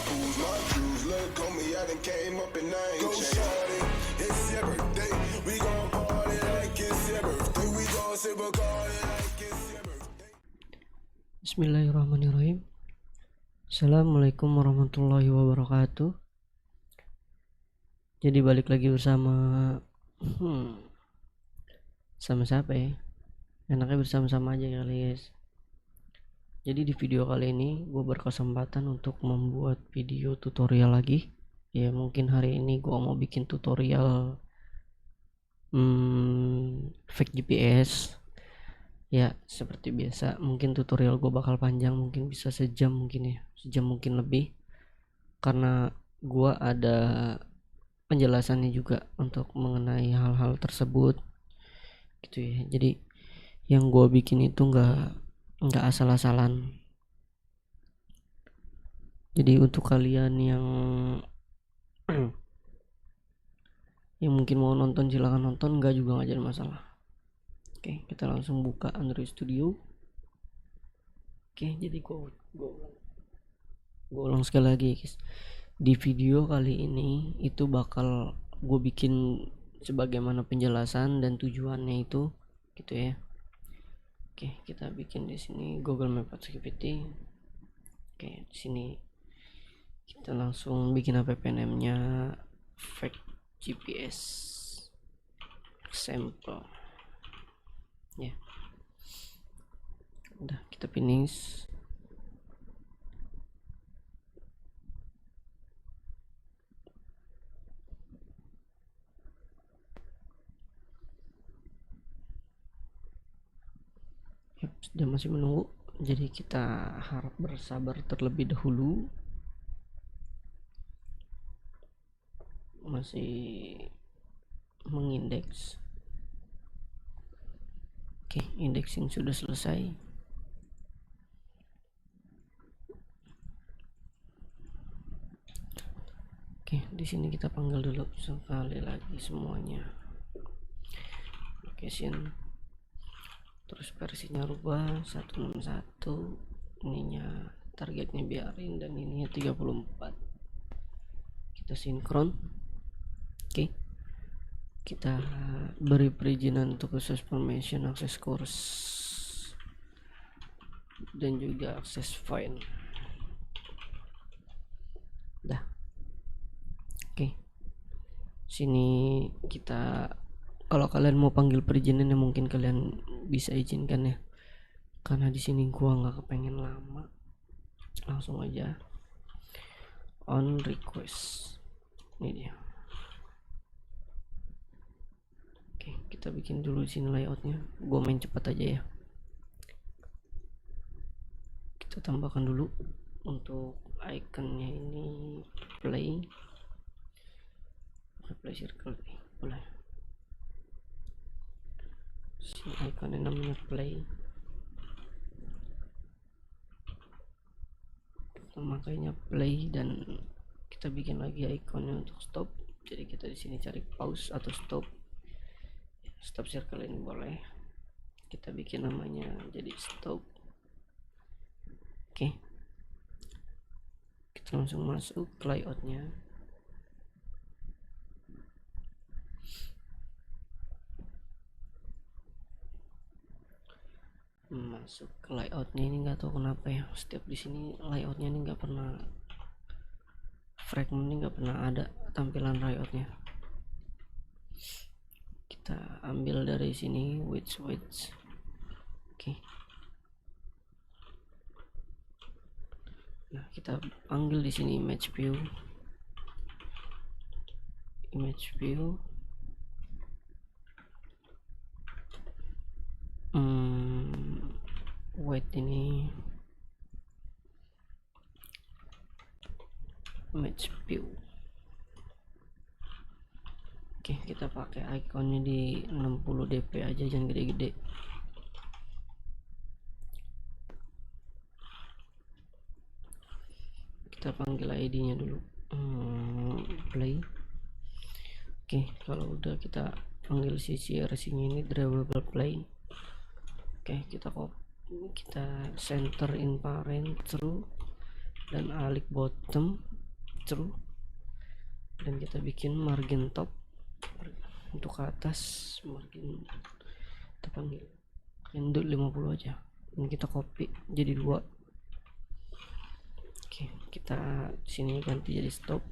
pools, my jewels. Look on me, I done came up and I ain't go shawty, it's your birthday. We gon' party like it's your birthday. We gon' sip a party like it's your birthday. Bismillahirrahmanirrahim. Assalamualaikum warahmatullahi wabarakatuh. Jadi balik lagi bersama sama siapa ya? Enaknya bersama-sama aja kali guys. Jadi di video kali ini gue berkesempatan untuk membuat video tutorial lagi. Ya mungkin hari ini gue mau bikin tutorial fake GPS. Ya seperti biasa, mungkin tutorial gue bakal panjang, mungkin bisa sejam, mungkin ya sejam mungkin lebih, karena gue ada penjelasannya juga untuk mengenai hal-hal tersebut gitu ya. Jadi yang gue bikin itu nggak asal-asalan. Jadi untuk kalian yang yang mungkin mau nonton silahkan nonton, nggak juga nggak jadi masalah. Oke, kita langsung buka Android Studio. Oke, jadi gue ulang sekali lagi guys. Di video kali ini itu bakal gue bikin sebagaimana penjelasan dan tujuannya itu gitu ya. Oke, kita bikin di sini Google Maps Activity. Oke, di sini kita langsung bikin app name-nya fake GPS example. Ya. Udah, kita finish. Dia masih menunggu, jadi kita harap bersabar terlebih dahulu. Masih mengindeks. Oke, indexing sudah selesai. Oke, di sini kita panggil dulu sekali lagi semuanya. Location. Terus versinya rubah 161, ininya targetnya biarin, dan ininya 34. Kita sinkron. Oke, kita beri perizinan untuk akses permission, akses course, dan juga akses file. Dah. Oke, sini kita, kalau kalian mau panggil perizinan ya mungkin kalian bisa izinkan ya, karena di sini gua nggak kepengen lama, langsung aja on request. Ini dia. Oke, kita bikin dulu di sini layoutnya. Gua main cepat aja ya. Kita tambahkan dulu untuk iconnya ini play circle boleh. Si ikonnya namanya play, kita makainya play, dan kita bikin lagi ikonnya untuk stop. Jadi kita di sini cari pause atau stop. Stop circle ini boleh, kita bikin namanya jadi stop. Oke, kita langsung masuk ke layoutnya. Masuk ke layoutnya ini, nggak tahu kenapa ya, setiap di sini layoutnya ini nggak pernah, fragment ini nggak pernah ada tampilan layoutnya. Kita ambil dari sini width. Oke, nah kita panggil di sini image view. Weight ini image view. Oke, kita pakai ikonnya di 60 dp aja, jangan gede-gede. Kita panggil ID-nya dulu, play. Oke, kalau udah kita panggil sisi RC-nya ini drivable play. Oke, kita center in parent through dan alik bottom. true, dan kita bikin margin top untuk ke atas, margin kita panggil induk 50 aja, dan kita copy jadi 2. Oke, kita sini ganti jadi stop.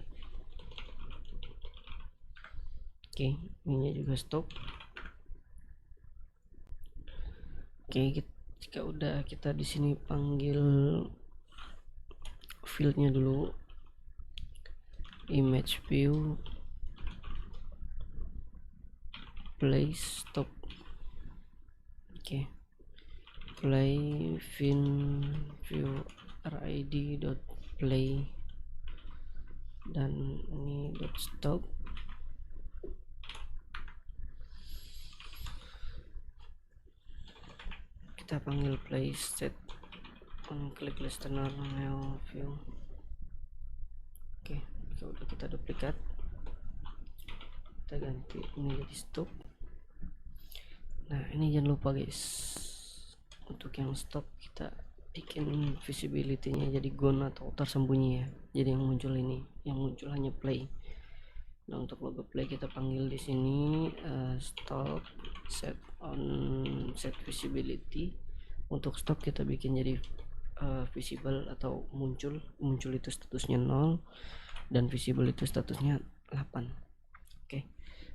Oke, ininya juga stop. Oke, jika udah, kita di sini panggil fieldnya dulu, image view, place stop. Oke, play fin view rid dot play, dan ini dot stop. Kita panggil play set on click listener now view. Oke, udah kita duplikat, kita ganti ini jadi stop. Nah, ini jangan lupa guys, untuk yang stop kita bikin visibility-nya jadi gone atau tersembunyi ya, jadi yang muncul ini, yang muncul hanya play. Nah, untuk logo play kita panggil di sini stop set on set visibility. Untuk stop kita bikin jadi visible atau muncul itu statusnya 0 dan visible itu statusnya 8. Oke,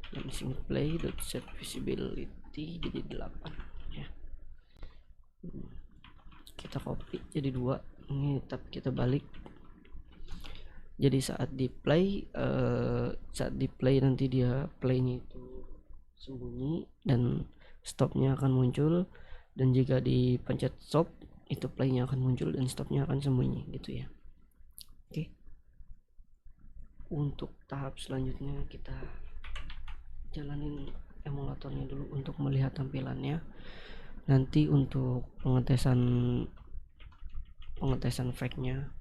dan di sini play dot set visibility jadi 8 ya. Kita copy jadi 2 ini, tapi kita balik. Jadi saat di play nanti dia playnya itu sembunyi dan stopnya akan muncul, dan jika dipencet stop itu playnya akan muncul dan stopnya akan sembunyi gitu ya. Oke, untuk tahap selanjutnya kita jalanin emulatornya dulu untuk melihat tampilannya. Nanti untuk pengetesan fake-nya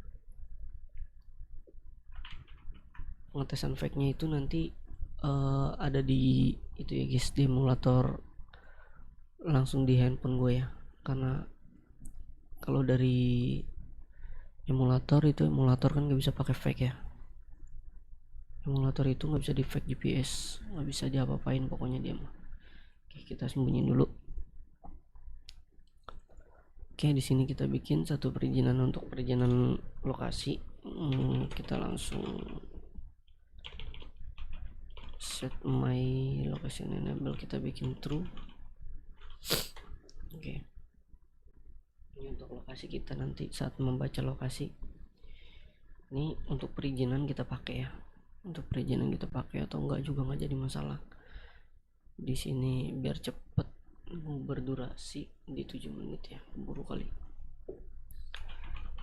itu nanti ada di itu ya guys, di emulator langsung di handphone gue ya, karena kalau dari emulator kan nggak bisa pakai fake ya. Emulator itu nggak bisa di fake GPS, nggak bisa diapa-apain pokoknya dia mah. Oke, kita sembunyiin dulu. Oke, di sini kita bikin satu perizinan untuk perizinan lokasi. Kita langsung set my location enable, kita bikin true. Oke, ini untuk lokasi kita nanti saat membaca lokasi. Ini untuk perizinan kita pakai ya, untuk perizinan kita pakai atau enggak juga nggak jadi masalah. Di sini biar cepet, mau berdurasi di 7 menit ya, buru kali.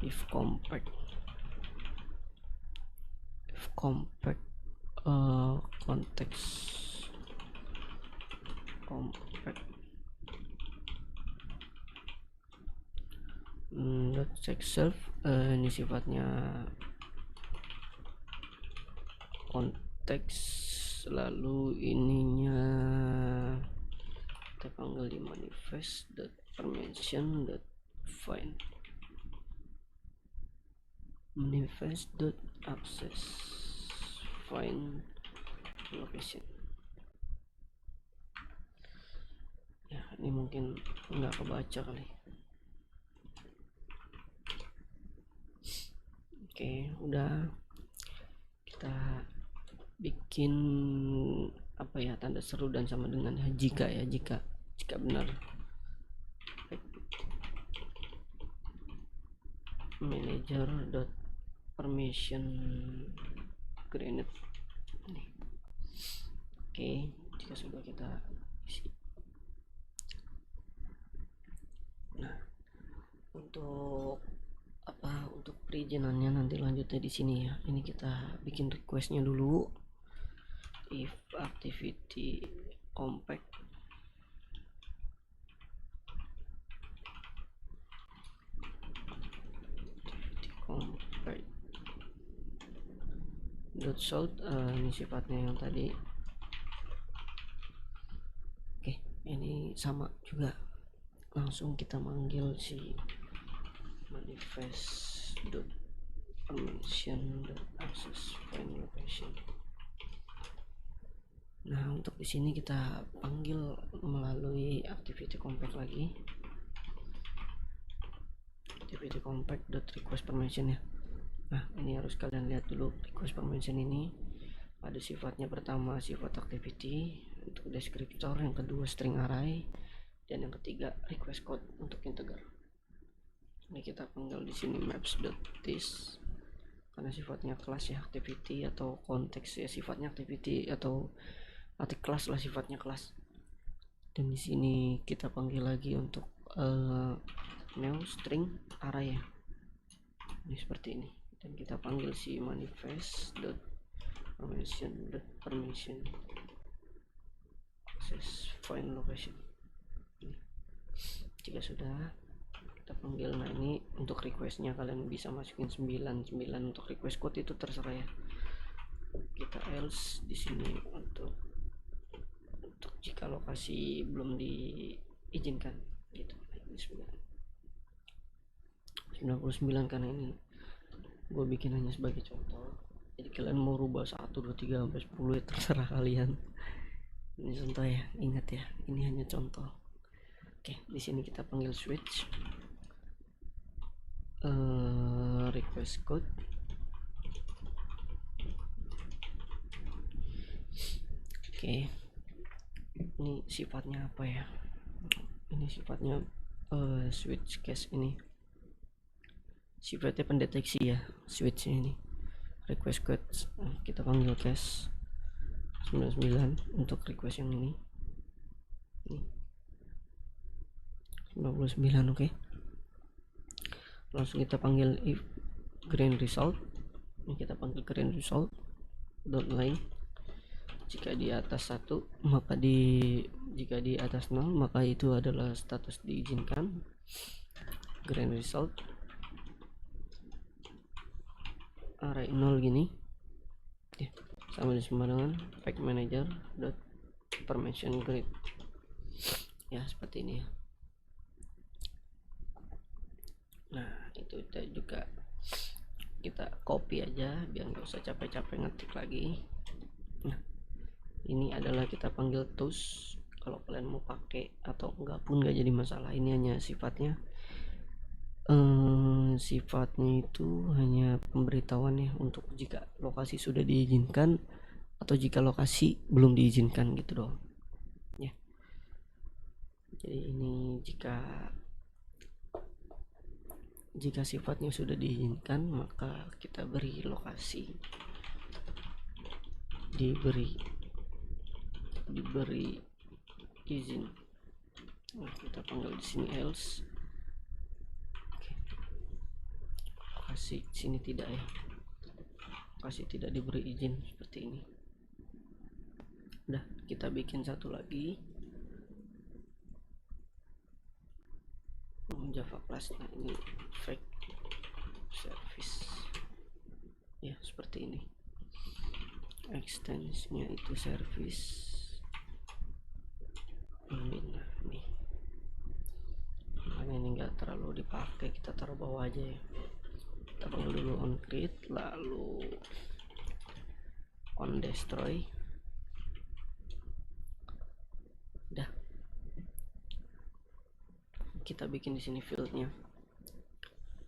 If compact konteks compact check self, ini sifatnya konteks, lalu ininya kita panggil di manifest.permission.find manifest.access find location. Ya, ini mungkin nggak kebaca kali. Oke, udah kita bikin apa ya, tanda seru dan sama dengan jika benar. Manager.permission granted. Oke, jika sudah kita isi. Nah, untuk perizinannya nanti lanjutnya di sini ya. Ini kita bikin requestnya dulu. If activity compact dot shout, ini sifatnya yang tadi. Oke, ini sama juga, langsung kita manggil si manifest.permission.access access find location. Nah, untuk di sini kita panggil melalui activity compact lagi, activity compact dot request permission ya. Nah, ini harus kalian lihat dulu request permission ini ada sifatnya. Pertama sifat activity untuk deskriptor, yang kedua string array, dan yang ketiga request code untuk integer. Ini kita panggil di sini maps.this karena sifatnya kelas ya, activity atau konteks ya, sifatnya activity atau arti kelas lah, sifatnya kelas. Dan di sini kita panggil lagi untuk new string array ya, ini seperti ini. Dan kita panggil si manifest.permission access find location. Jika sudah kita panggil, nah ini untuk requestnya kalian bisa masukin 99 untuk request code, itu terserah ya. Kita else di sini untuk jika lokasi belum diizinkan gitu. Ini 99 karena ini gue bikin hanya sebagai contoh, jadi kalian mau rubah 1, 2, 3 sampai 10 ya terserah kalian. Ini contoh ya, ingat ya, ini hanya contoh. Oke, di sini kita panggil switch request code. Oke, ini sifatnya apa ya? Ini sifatnya switch case, ini sifatnya pendeteksi ya switch ini. Request code kita panggil case 99 untuk request yang ini 99. Oke. Langsung kita panggil if green result. Ini kita panggil green result dot line. Jika di atas 1 maka jika di atas 0 maka itu adalah status diizinkan. Green result array 0 gini. Oke, sama dengan pack manager dot permission grid ya, seperti ini ya. Nah, itu juga kita copy aja biar nggak usah capek-capek ngetik lagi. Nah, ini adalah kita panggil tools. Kalau kalian mau pakai atau enggak pun nggak jadi masalah. Ini hanya sifatnya itu hanya pemberitahuan ya, untuk jika lokasi sudah diizinkan atau jika lokasi belum diizinkan gitu doang ya. Jadi ini jika sifatnya sudah diizinkan maka kita beri lokasi, diberi izin. Nah, kita panggil di sini else. Oke. Lokasi sini tidak ya, lokasi tidak diberi izin, seperti ini. Udah, kita bikin satu lagi Java class. Nah, ini fake service ya, seperti ini. Extensinya itu service ini. Makanya ini enggak terlalu dipakai, kita taruh bawah aja ya. Kita panggil dulu on create, lalu on destroy. Udah, kita bikin di sini fieldnya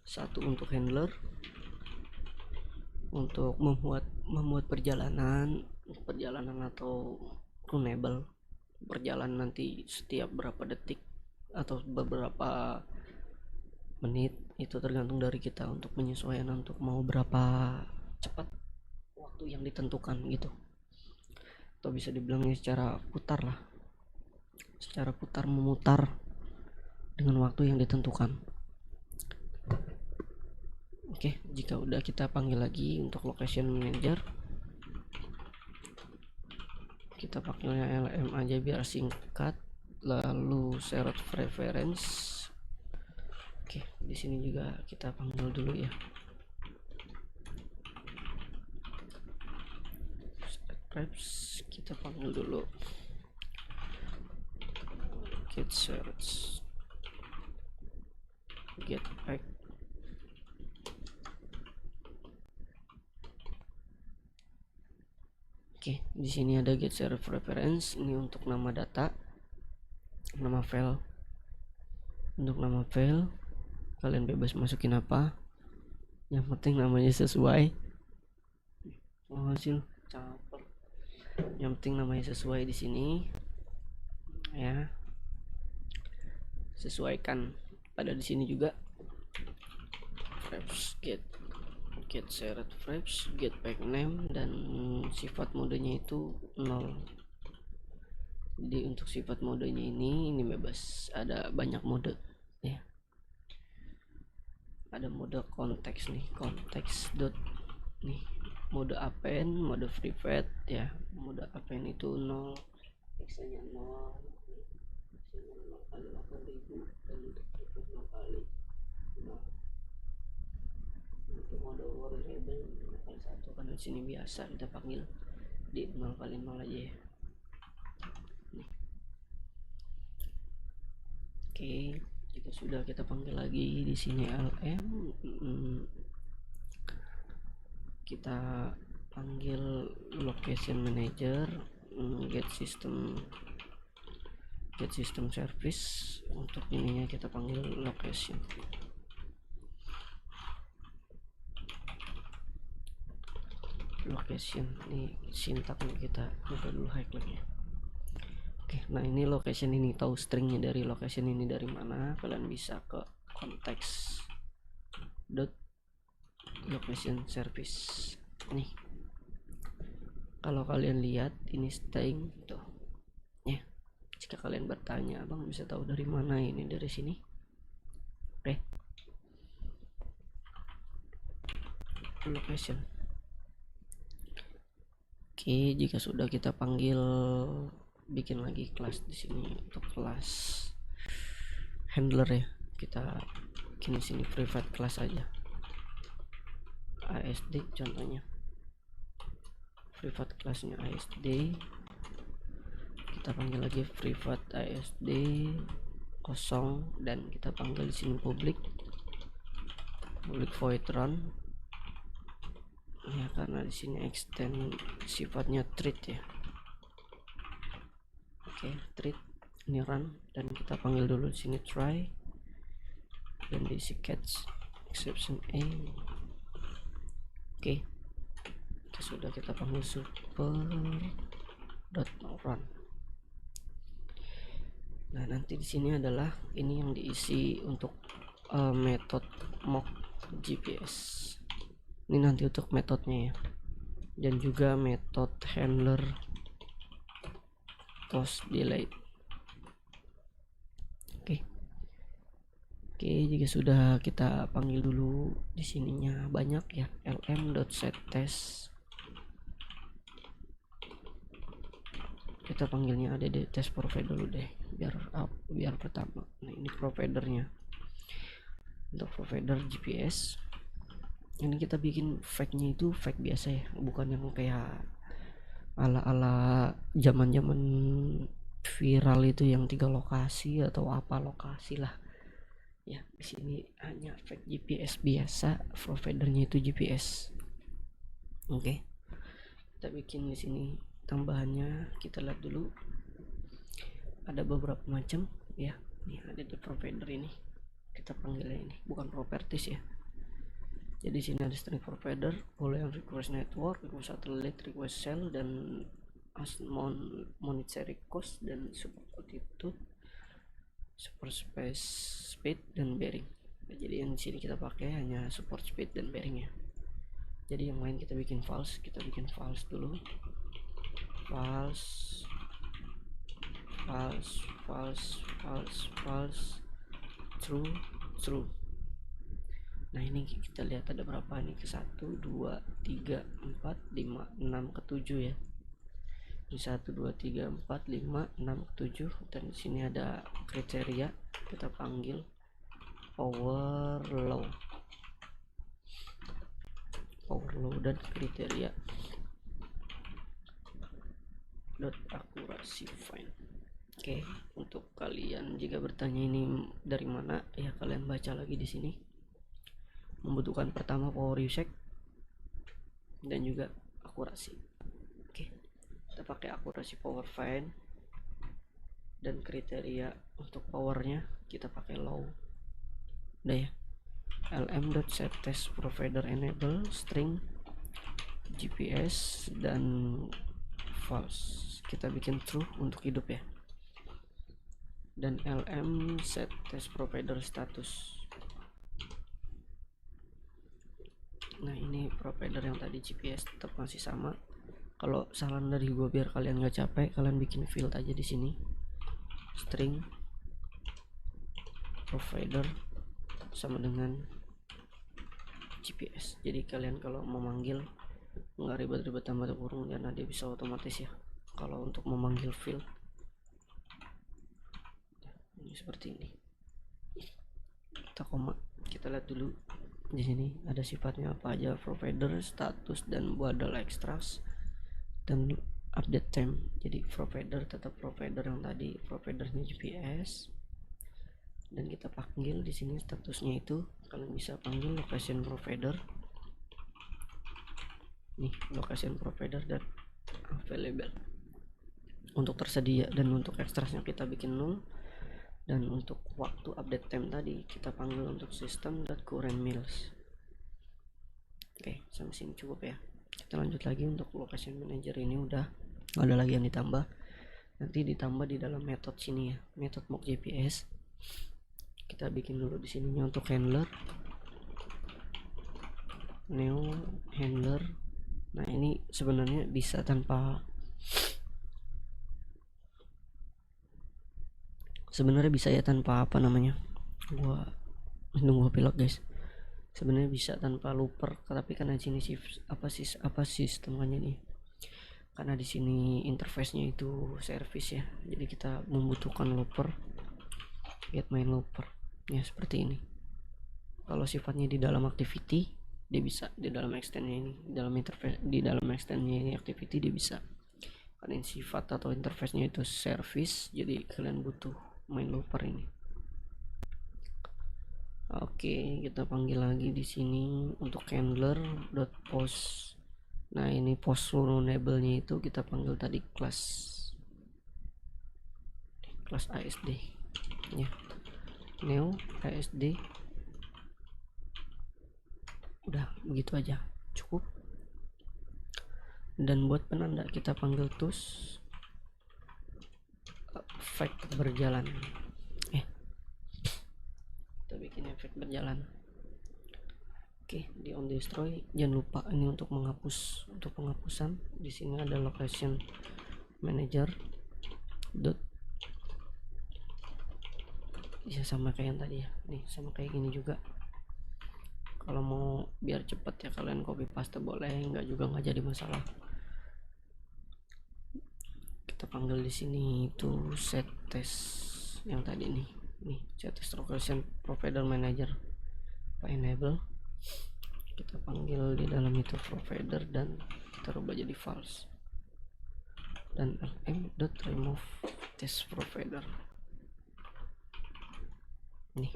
satu untuk handler, untuk membuat perjalanan atau runnable, perjalanan nanti setiap berapa detik atau beberapa menit, itu tergantung dari kita untuk menyesuaikan untuk mau berapa cepat waktu yang ditentukan gitu, atau bisa dibilangnya secara putar lah, secara putar memutar dengan waktu yang ditentukan. Oke, jika udah kita panggil lagi untuk location manager, kita pakainya lm aja biar singkat, lalu shared preference. Oke, di sini juga kita panggil dulu ya shared prefs, kita panggil dulu get search, get pack. Oke, di sini ada get serif reference, ini untuk nama data, nama file. Untuk nama file kalian bebas masukin apa, yang penting namanya sesuai. Hasil caper, yang penting namanya sesuai di sini ya, sesuaikan. Pada di sini juga frames get shared frames, get pack name, dan sifat modenya itu 0. Jadi untuk sifat modenya ini bebas, ada banyak mode ya. Ada mode konteks nih, konteks dot nih, mode append, mode private ya. Mode append itu 0, x-nya 0, x-nya 0 kali 8000, dan untuk private 0 kali 0. Untuk mode variable 0 kali 1, kan di sini biasa kita panggil di 0 kali 0 aja ya. Nih. Oke, jika sudah kita panggil lagi di sini lm, kita panggil location manager, get system service. Untuk ininya kita panggil location. Ini sintaknya kita buka dulu high-levelnya. Oke, nah ini location ini, tahu stringnya dari location ini dari mana, kalian bisa ke konteks dot location service nih. Kalau kalian lihat ini string tuh ya. Jika kalian bertanya, abang bisa tahu dari mana ini, dari sini. Oke, location. Oke, jika sudah kita panggil, bikin lagi kelas di sini. Untuk kelas handler ya, kita bikin sini private class aja, ASD contohnya. Private classnya ASD, kita panggil lagi private ASD kosong, dan kita panggil di sini public void run ya, karena di sini extend sifatnya treat ya. Oke, treat ini run, dan kita panggil dulu di sini try, dan diisi catch exception a. Oke, sudah kita panggil super dot run. Nah, nanti di sini adalah ini yang diisi untuk metode mock GPS. Ini nanti untuk metodenya ya, dan juga metode handler post delay. Oke, jika sudah kita panggil dulu di sininya banyak ya, lm.setTest. Kita panggilnya ada di test provider dulu deh, biar pertama. Nah, ini providernya. Untuk provider GPS ini kita bikin fake-nya itu fake biasa ya, bukan yang kayak ala zaman viral itu yang 3 lokasi atau apa lokasi lah ya. Di sini hanya fake GPS biasa, providernya itu GPS. Oke, kita bikin di sini tambahannya, kita lihat dulu. Ada beberapa macam ya. Ini ada di provider ini, kita panggilnya ini bukan properties ya. Jadi sini ada string provider, boleh yang request network, request satellite, request cell, dan monetary cost, dan support altitude, support space, speed, dan bearing. Nah, jadi yang di sini kita pakai hanya support speed dan bearing ya. Jadi yang lain kita bikin false, dulu. False, true. Nah, ini kita lihat ada berapa nih, ke 1 2 3 4 5 6 ke 7 ya. Ini 1 2 3 4 5 6 ke 7, dan di sini ada kriteria, kita panggil power low dan kriteria dot accuracy find. Oke, untuk kalian jika bertanya ini dari mana ya, kalian baca lagi di sini. Membutuhkan pertama power usage dan juga akurasi. Oke, kita pakai akurasi power find, dan kriteria untuk powernya kita pakai low. Udah ya. lm.setTestProviderEnable string GPS dan false kita bikin true untuk hidup ya, dan lm setTestProviderStatus. Nah ini provider yang tadi GPS tetap masih sama. Kalau saran dari gue biar kalian nggak capek, kalian bikin field aja di sini, string provider sama dengan GPS. Jadi kalian kalau memanggil nggak ribet-ribet tambah kurung, dan dia bisa otomatis ya. Kalau untuk memanggil field ini seperti ini, kita koma, kita lihat dulu di sini ada sifatnya apa aja: provider, status, dan modal extras, dan update time. Jadi provider tetap provider yang tadi, providernya GPS, dan kita panggil di sini statusnya itu kalian bisa panggil location provider. Nih location provider dan available untuk tersedia, dan untuk ekstrasnya kita bikin 0, dan untuk waktu update time tadi kita panggil untuk system.current meals. Oke, sampai sini cukup ya. Kita lanjut lagi untuk location manager. Ini udah nggak ada lagi yang ditambah, nanti ditambah di dalam metode sini ya, metode mock GPS. Kita bikin dulu di sininya untuk handler, new handler. Nah ini sebenarnya bisa tanpa ya tanpa apa namanya, gua nunggu pilot guys. Sebenarnya bisa tanpa looper, tapi karena sini apa sistemnya nih, karena di sini interface-nya itu service ya, jadi kita membutuhkan looper, get main looper ya seperti ini. Kalau sifatnya di dalam activity dia bisa, di dalam extendnya ini, di dalam interface, di dalam extendnya ini activity dia bisa, karena sifat atau interface-nya itu service, jadi kalian butuh main looper ini. Oke, kita panggil lagi di sini untuk handler.post. Nah ini post runnable-nya itu kita panggil tadi kelas ASD ya, new ASD. Udah begitu aja cukup. Dan buat penanda kita panggil tus efek berjalan. Kita bikin efek berjalan. Oke, di on destroy jangan lupa ini untuk menghapus, untuk penghapusan. Di sini ada location manager dot, bisa sama kayak yang tadi ya, nih sama kayak gini juga. Kalau mau biar cepet ya kalian copy paste boleh, enggak juga nggak jadi masalah. Kita panggil di sini itu set test yang tadi nih set test location provider manager enable. Kita panggil di dalam itu provider dan kita rubah jadi false, dan lm.remove test provider. Ini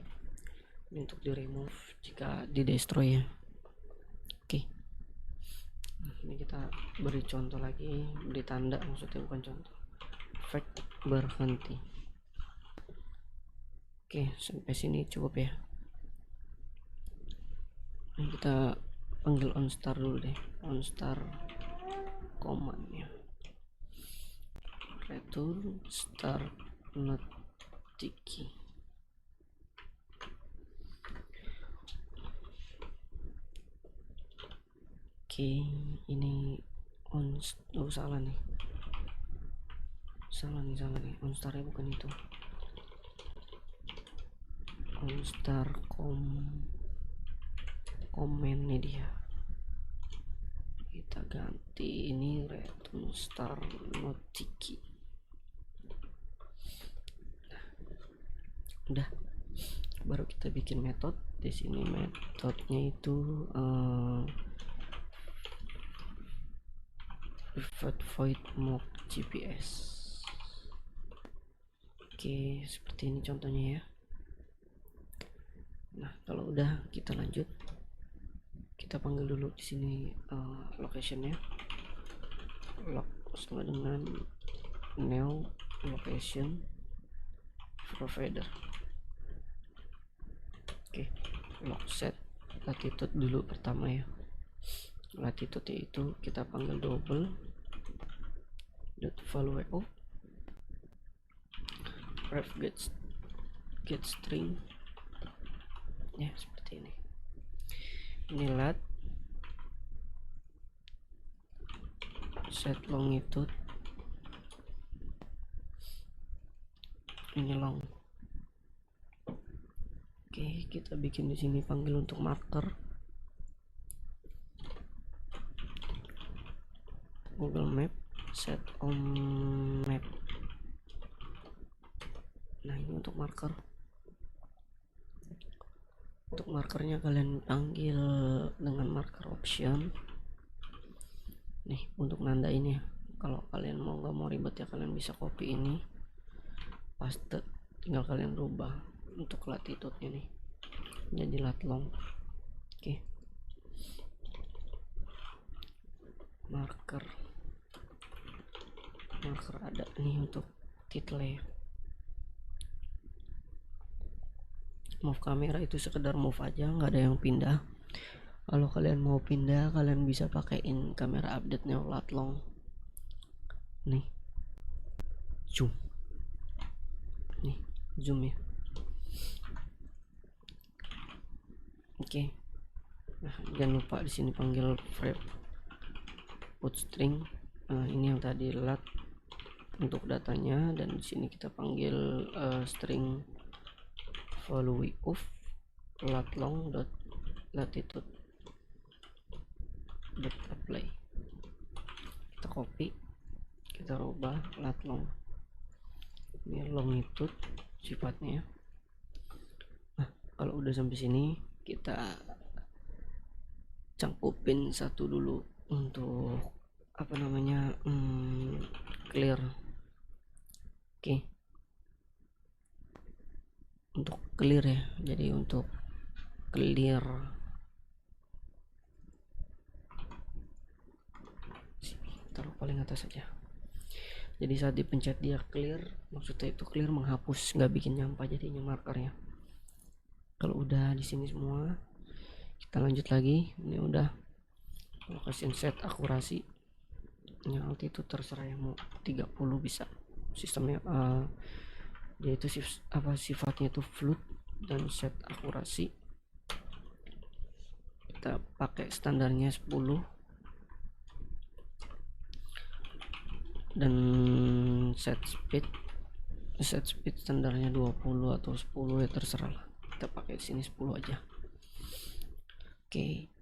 untuk di remove jika di destroy ya. Oke, ini kita beri contoh lagi, beri tanda, maksudnya bukan contoh, efek berhenti. Oke, sampai sini cukup ya. Nah, kita panggil onstar dulu deh, onstar command ya, return start not sticky. Oke, ini salah nih, onstarnya bukan itu, onstar komen nih dia, kita ganti ini return start not sticky. Udah, baru kita bikin metode di sini. Metodenya itu void mock GPS. Oke, seperti ini contohnya ya. Nah kalau udah, kita lanjut, kita panggil dulu di sini locationnya, sama dengan new location provider. Oke, lock set latitude dulu pertama ya. Latitude itu kita panggil double dot value of ref get string ya, seperti ini lat set longitude, ini long. Oke, kita bikin di sini panggil untuk marker Google Map set on map. Nah, ini untuk marker. Untuk markernya kalian panggil dengan marker option. Nih, untuk nanda ini ya. Kalau kalian nggak mau ribet ya, kalian bisa copy ini, paste, tinggal kalian rubah untuk latitude-nya nih jadi lat long. Oke. Marker ada nih untuk title ya. Move kamera itu sekedar move aja, nggak ada yang pindah. Kalau kalian mau pindah, kalian bisa pakaiin kamera update nya lat long. Nih, zoom, nih zoom ya. Oke. Nah, jangan lupa di sini panggil frame put string. Nah, ini yang tadi lat untuk datanya, dan di sini kita panggil string value of lat long dot latitude dot apply. Kita copy, kita rubah lat long, ini longitude sifatnya. Nah, kalau udah sampai sini kita cangkupin satu dulu untuk apa namanya, clear. Oke, untuk clear ya, jadi untuk clear sini, taruh paling atas saja. Jadi saat dipencet dia clear, maksudnya itu clear menghapus, nggak bikin nyampah jadinya markernya. Kalau udah di sini semua, kita lanjut lagi. Ini udah location set akurasi, yang altitude terserah, yang mau 30 bisa. Sistemnya dia itu sifatnya itu float, dan set akurasi kita pakai standarnya 10, dan set speed standarnya 20 atau 10 ya, terserah lah, kita pakai sini 10 aja. Oke.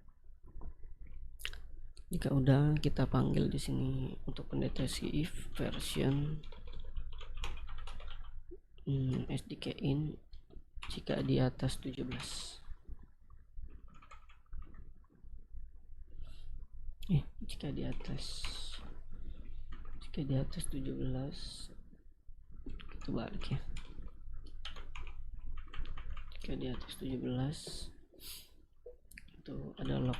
Jika udah, kita panggil di sini untuk pendeteksi if version SDK in jika di atas 17. Jika di atas 17, kita balik ya. Jika di atas 17 itu ada lock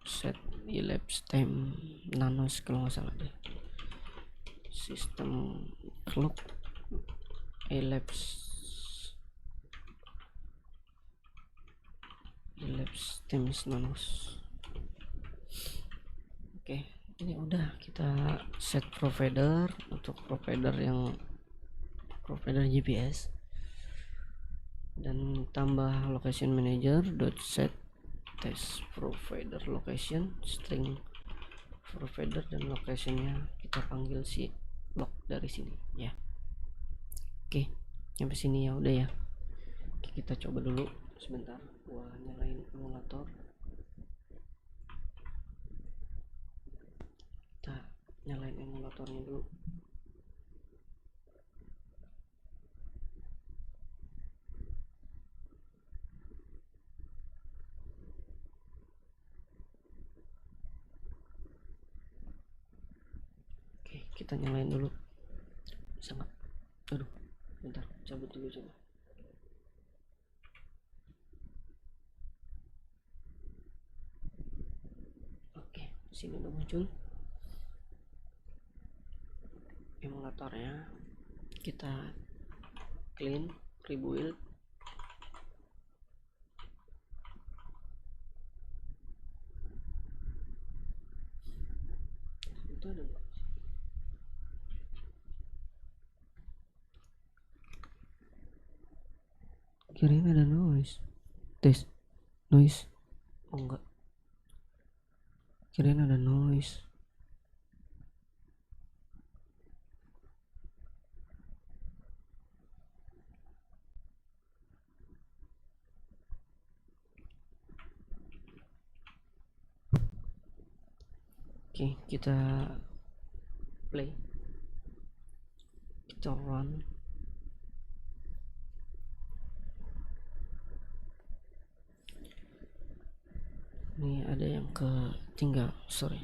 set elapsed time nanos kalau nggak salah deh. Sistem clock elapsed times nanos. Oke, ini udah kita set provider untuk provider GPS, dan tambah location manager dot set test provider location string provider, dan locationnya kita panggil si lock dari sini ya. Oke, sampai sini ya udah ya. Oke, kita coba dulu sebentar, gua nyalain emulator. Kita nyalain emulatornya dulu. Oke, kita nyalain dulu. Bisa nggak? Aduh, bentar, cabut dulu coba. Oke, sini udah muncul. emulatornya, kita clean, rebuild. Itu ada kirain ada noise. Tes noise. Oh enggak, kirain ada noise. Oke, kita play, kita run. Ini ada yang ketinggal, sorry.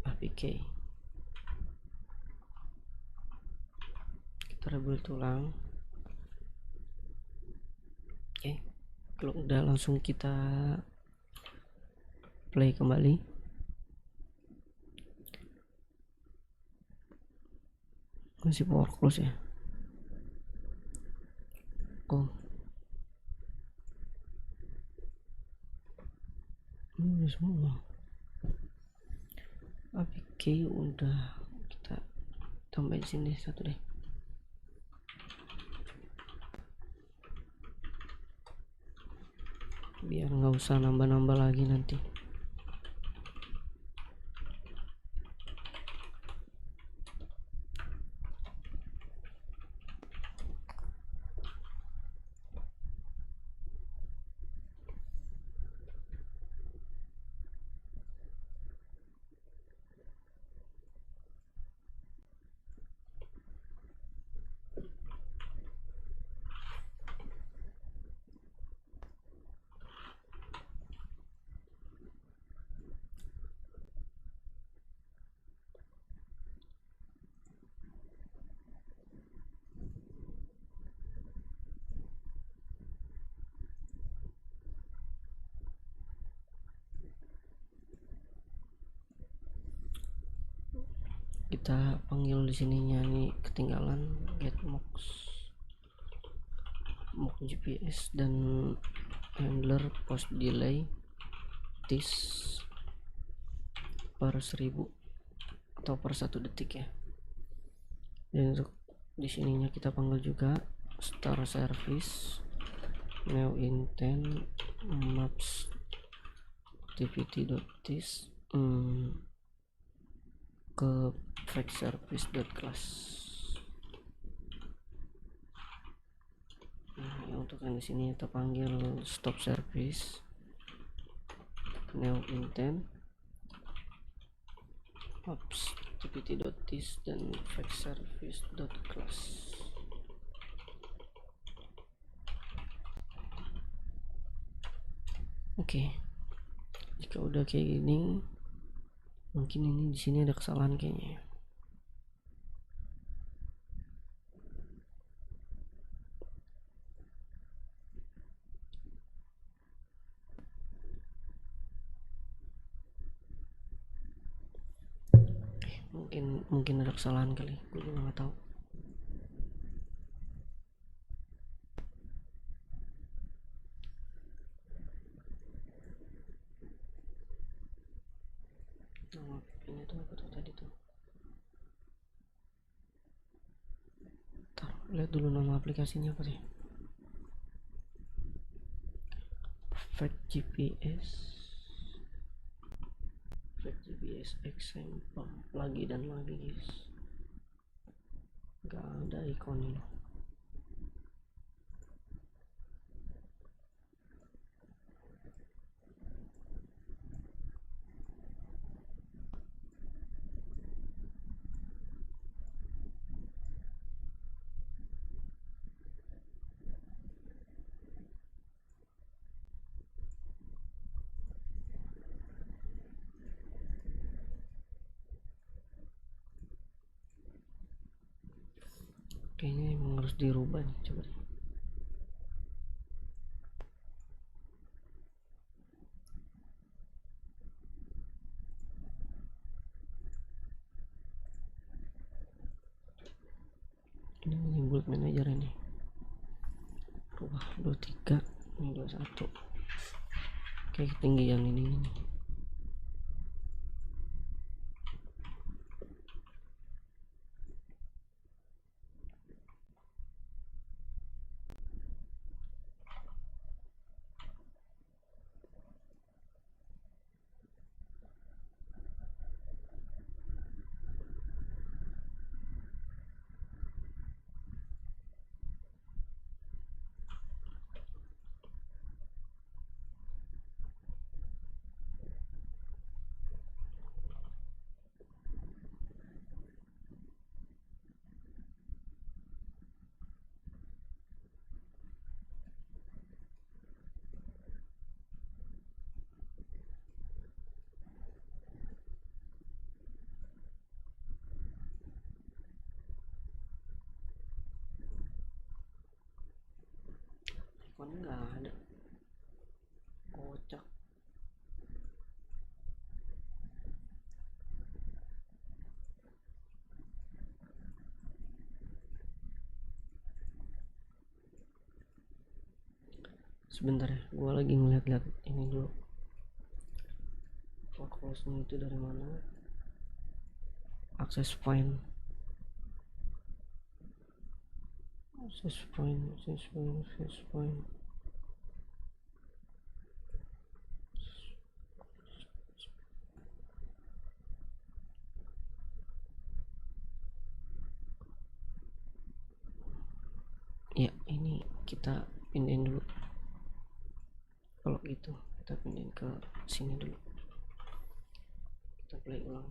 APK, kita rebuild ulang. Oke, kalau udah langsung kita play kembali. Masih power close ya. Oh, ini semua APK udah kita tambahin sini satu deh. Biar nggak usah nambah-nambah lagi nanti. Kita panggil di sininya nih, ketinggalan get mock GPS dan handler post delay tis per 1000 atau per 1 detik ya. Dan untuk di sininya kita panggil juga start service new intent maps activity.tis ke fetchService.class. Nah, untuk yang di sini kita panggil stop service new intent maps activity.tis dan fetchService.class. Oke, jika udah kayak gini, mungkin ini di sini ada kesalahan kayaknya. Mungkin ada kesalahan kali, gue juga nggak tahu. Nama ini tuh apa tuh tadi tuh? Ntar lihat dulu nama aplikasinya apa sih. FetchGPS example lagi dan lagi guys, gak ada ikonnya. Kayaknya emang harus dirubah nih, coba deh. load manager ini, rubah 23 ini 21. Oke, ketinggian ini. Ikonnya nggak ada, kocak. Sebentar ya, gua lagi ngeliat-liat ini dulu, foreclosure itu dari mana, access point. Ya, ini kita pindahin dulu. Kalau gitu kita pindahin ke sini dulu, kita play ulang.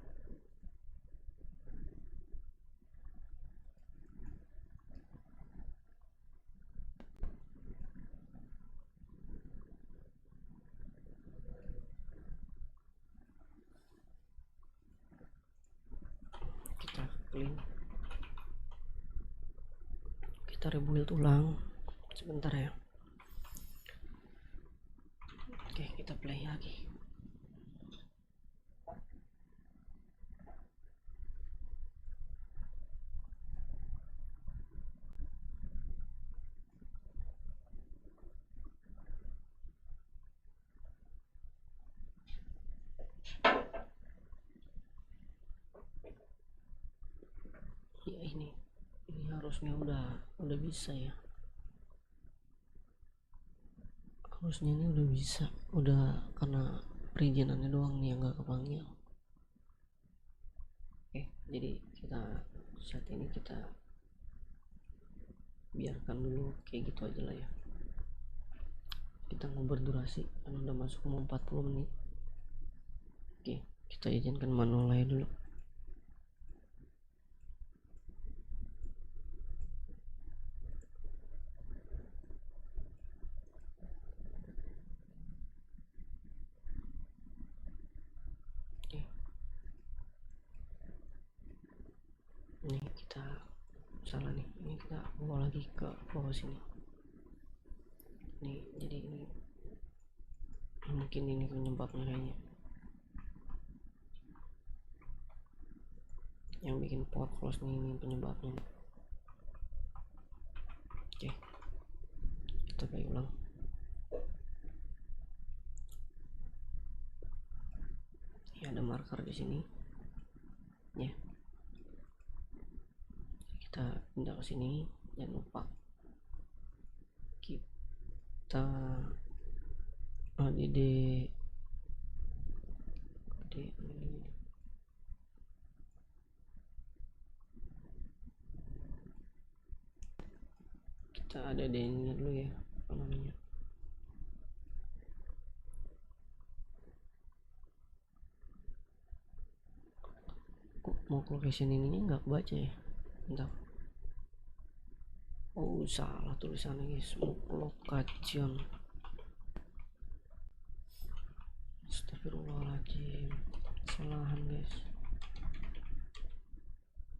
Kita clean, kita rebuild ulang. Sebentar ya. Oke, kita play lagi. Ya, ini harusnya udah bisa ya. Harusnya ini udah bisa, udah, karena perizinannya doang nih yang gak kepanggil. Oke, jadi kita saat ini kita biarkan dulu kayak gitu aja lah ya. Kita ngobrol durasi karena udah masuk mau 40 menit. Oke, kita izinkan manual aja dulu. Oke, ini kita salah nih, ini kita bawa lagi ke bawah sini nih. Jadi ini mungkin ini penyebabnya, kayaknya yang bikin port close nih, ini penyebabnya. Oke, kita play ulang. Ya, ada marker di sini ya. Kita pindah ke sini, jangan lupa kita add kita ada ini dulu ya, apa namanya, kok mau location ininya nggak baca ya, bentar. Oh, salah tulisannya guys, location. Astagfirullahaladzim, kesalahan guys.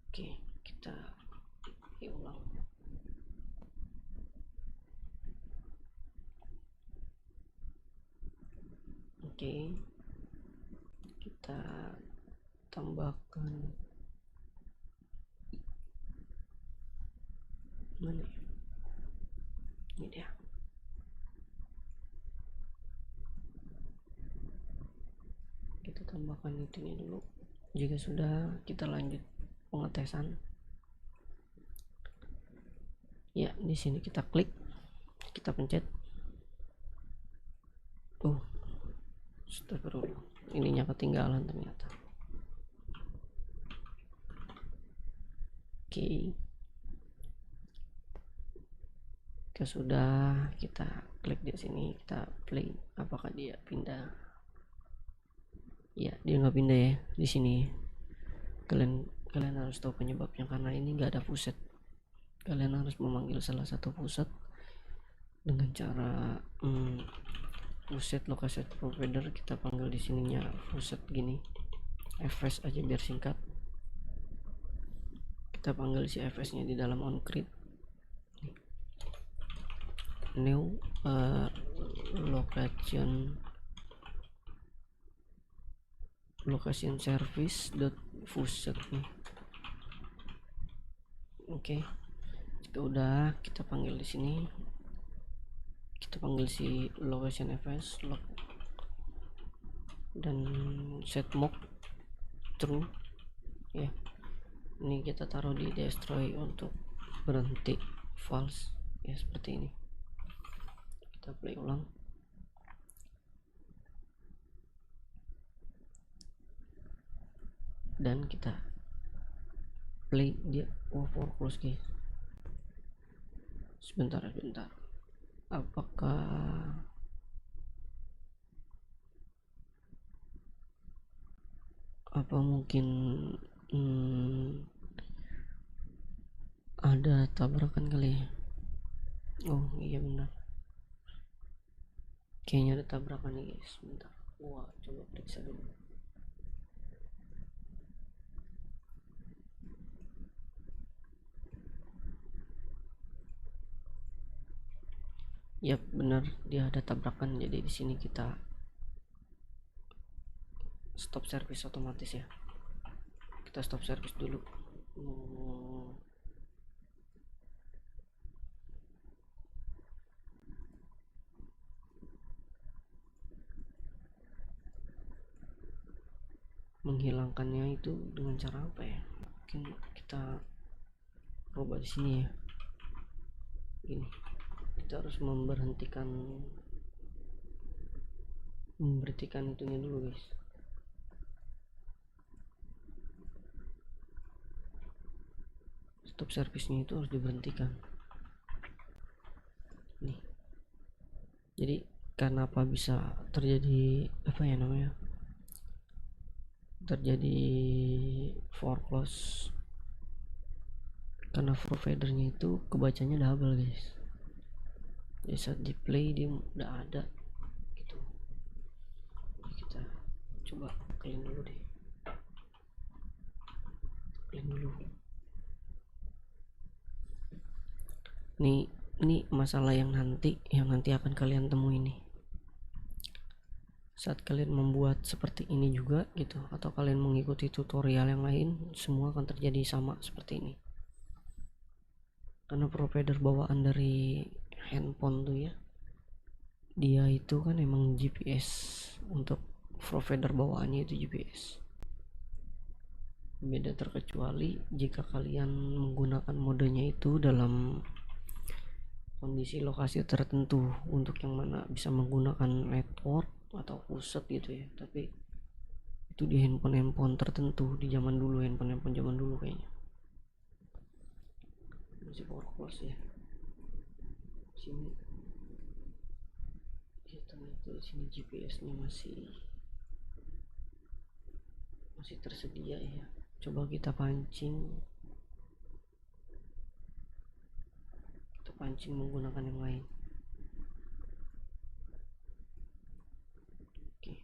Oke, kita ulang. Oke, kita tambahkan Mana ya? Ini dia. Kita tambahkan itunya dulu. Jika sudah, kita lanjut pengetesan. Ya, di sini kita klik, kita pencet. Astagfirullah, ininya ketinggalan ternyata. Oke. Jika sudah, kita klik di sini, kita play. Apakah dia pindah? Ya, dia nggak pindah ya. Di sini kalian harus tahu penyebabnya, karena ini nggak ada pusat. Kalian harus memanggil salah satu pusat dengan cara pusat lokasi provider. Kita panggil di sininya pusat gini, fs aja biar singkat. Kita panggil si fs nya di dalam onCreate new location service dot pusat nih. Oke. Jika udah, kita panggil di sini, kita panggil si location fs log dan set mock true ya. Ini kita taruh di destroy untuk berhenti, false ya, seperti ini. Kita play ulang. Dan kita play dia for close guys. Sebentar. Apa mungkin ada tabrakan kali ya? Oh iya benar, kayaknya ada tabrakan nih guys. Bentar, gua coba periksa dulu. Yap, benar, dia ada tabrakan. Jadi di sini kita stop service otomatis ya. Kita stop service dulu. Menghilangkannya itu dengan cara apa ya? Mungkin kita coba di sini ya. Ini kita harus memberhentikan itunya dulu guys. Stop service-nya itu harus diberhentikan nih. Jadi karena apa bisa terjadi apa ya namanya, terjadi foreclose, karena providernya itu kebacanya double guys. Jadi saat di play dia udah ada gitu. Jadi kita coba clean dulu deh, clean dulu. Ini masalah yang nanti akan kalian temui nih saat kalian membuat seperti ini juga gitu, atau kalian mengikuti tutorial yang lain, semua akan terjadi sama seperti ini. Karena provider bawaan dari handphone tuh ya, dia itu kan emang GPS, untuk provider bawaannya itu GPS. Beda terkecuali jika kalian menggunakan modenya itu dalam kondisi lokasi tertentu, untuk yang mana bisa menggunakan network atau pusat gitu ya. Tapi itu di handphone tertentu di zaman dulu, handphone zaman dulu kayaknya masih foreclose ya. Sini kita itu sini GPS-nya masih tersedia ya. Coba kita pancing menggunakan yang lain. Oke.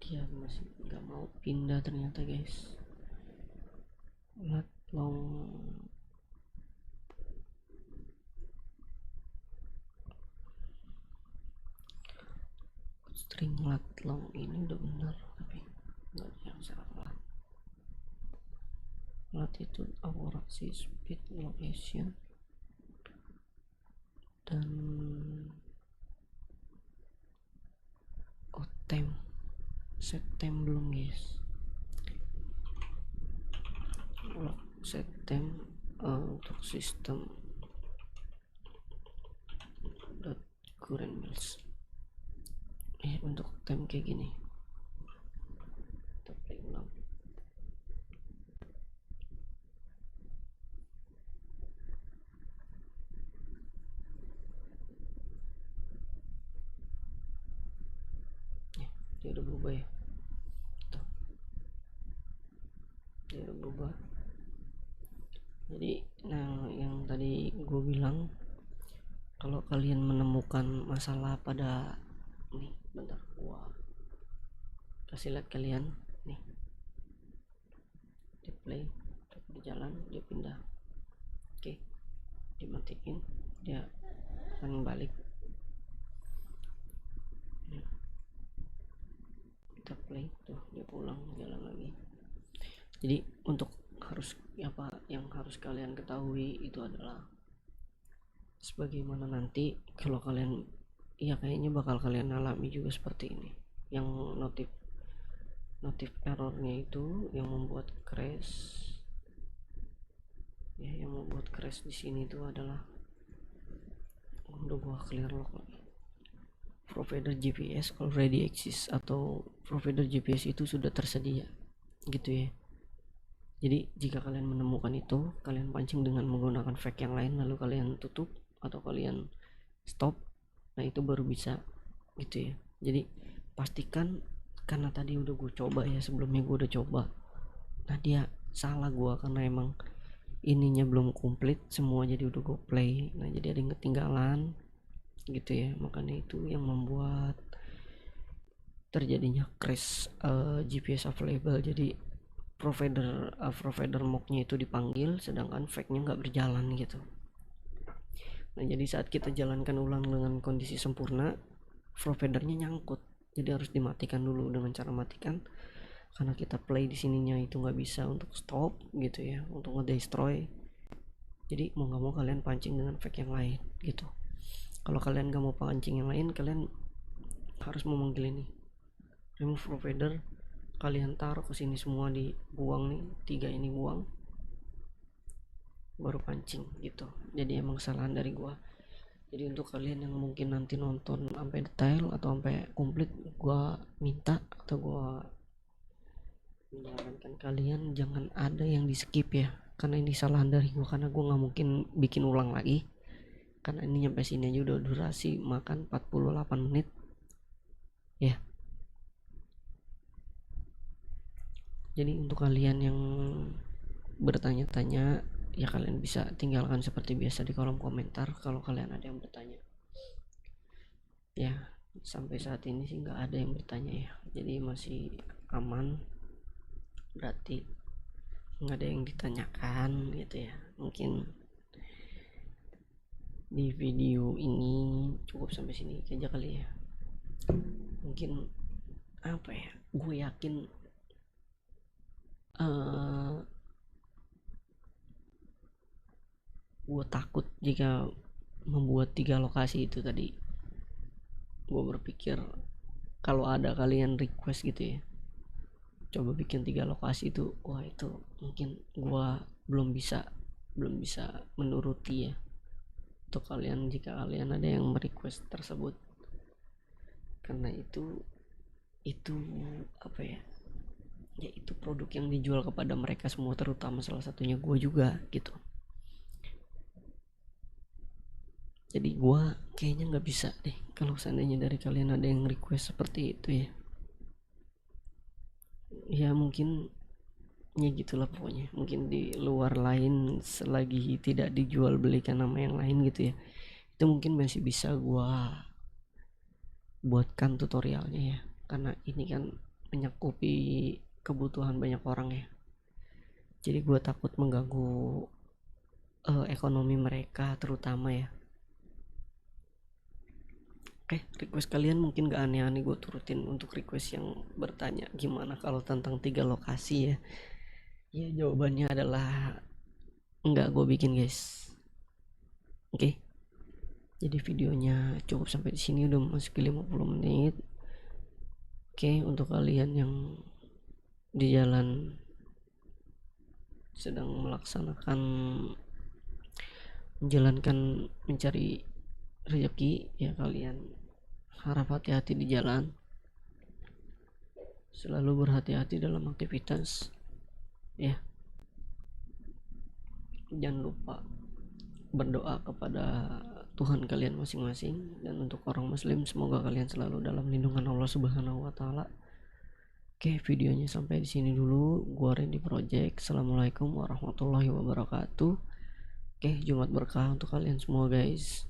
Dia masih nggak mau pindah ternyata guys. lat long string lat long ini udah benar, tapi nggak ada yang salah. Latitude, akurasi, speed, location, dan time. Set time belum guys. Set time untuk sistem current miles. Untuk time kayak gini. Kita play ulang. Dia udah berubah ya. Tuh. Dia udah berubah. Jadi nah yang tadi gue bilang, kalau kalian menemukan masalah pada nih, bentar gua kasih lihat kalian nih, di play di jalan dia pindah. Oke, dimatiin, dia akan balik. Kita play tuh, dia pulang jalan lagi. Jadi untuk harus apa yang harus kalian ketahui itu adalah sebagaimana nanti kalau kalian kayaknya bakal kalian alami juga seperti ini, yang notif errornya itu yang membuat crash yang membuat crash di sini itu adalah udah gua clear lock lagi. Provider GPS already exists, atau provider GPS itu sudah tersedia gitu ya. Jadi jika kalian menemukan itu, kalian pancing dengan menggunakan fake yang lain, lalu kalian tutup atau kalian stop, nah itu baru bisa gitu ya. Jadi pastikan, karena tadi udah gue coba ya, sebelumnya gue udah coba, nah dia salah gue karena emang ininya belum komplit semua, jadi udah gue play, nah jadi ada yang ketinggalan gitu ya. Makanya itu yang membuat terjadinya crash GPS available. Jadi provider mocknya itu dipanggil sedangkan fake-nya nggak berjalan gitu. Nah jadi saat kita jalankan ulang dengan kondisi sempurna, providernya nyangkut, jadi harus dimatikan dulu dengan cara matikan, karena kita play di sininya itu nggak bisa untuk stop gitu ya, untuk ngedestroy. Jadi mau nggak mau kalian pancing dengan fake yang lain gitu. Kalau kalian nggak mau pancing yang lain, kalian harus memanggil ini remove provider, kalian taruh ke sini semua, dibuang nih, 3 ini buang, baru pancing gitu. Jadi emang kesalahan dari gua. Jadi untuk kalian yang mungkin nanti nonton sampai detail atau sampai komplit, gua minta atau gua menyarankan kalian jangan ada yang di skip ya, karena ini kesalahan dari gua, karena gua nggak mungkin bikin ulang lagi, karena ini nyampe sini aja udah durasi makan 48 menit ya. Jadi untuk kalian yang bertanya-tanya ya, kalian bisa tinggalkan seperti biasa di kolom komentar kalau kalian ada yang bertanya ya. Sampai saat ini sih nggak ada yang bertanya ya, jadi masih aman, berarti nggak ada yang ditanyakan gitu ya. Mungkin di video ini cukup sampai sini aja kali ya. Mungkin apa ya, gue yakin gue takut jika membuat 3 lokasi itu tadi. Gue berpikir kalau ada kalian request gitu ya, coba bikin 3 lokasi itu, wah itu mungkin gue belum bisa menuruti ya. Untuk kalian, jika kalian ada yang merequest tersebut, karena itu apa ya, itu produk yang dijual kepada mereka semua, terutama salah satunya gue juga gitu. Jadi gue kayaknya nggak bisa deh kalau seandainya dari kalian ada yang request seperti itu ya. Ya mungkin ya gitulah pokoknya. Mungkin di luar lain selagi tidak dijual belikan nama yang lain gitu ya, itu mungkin masih bisa gue buatkan tutorialnya ya, karena ini kan menyakupi kebutuhan banyak orang ya. Jadi gue takut mengganggu ekonomi mereka terutama ya. Oke, request kalian mungkin gak aneh-aneh, gue turutin untuk request yang bertanya gimana kalau tentang 3 lokasi ya. Ya jawabannya adalah enggak gue bikin guys. Oke. Jadi videonya cukup sampai di sini, udah masuk 50 menit. Oke, untuk kalian yang di jalan sedang melaksanakan menjalankan mencari rezeki ya, kalian harap hati-hati di jalan, selalu berhati-hati dalam aktivitas ya. Jangan lupa berdoa kepada Tuhan kalian masing-masing, dan untuk orang muslim semoga kalian selalu dalam lindungan Allah Subhanahu wa taala. Oke, videonya sampai di sini dulu. Gua Randy Project. Assalamualaikum warahmatullahi wabarakatuh. Oke, Jumat berkah untuk kalian semua guys.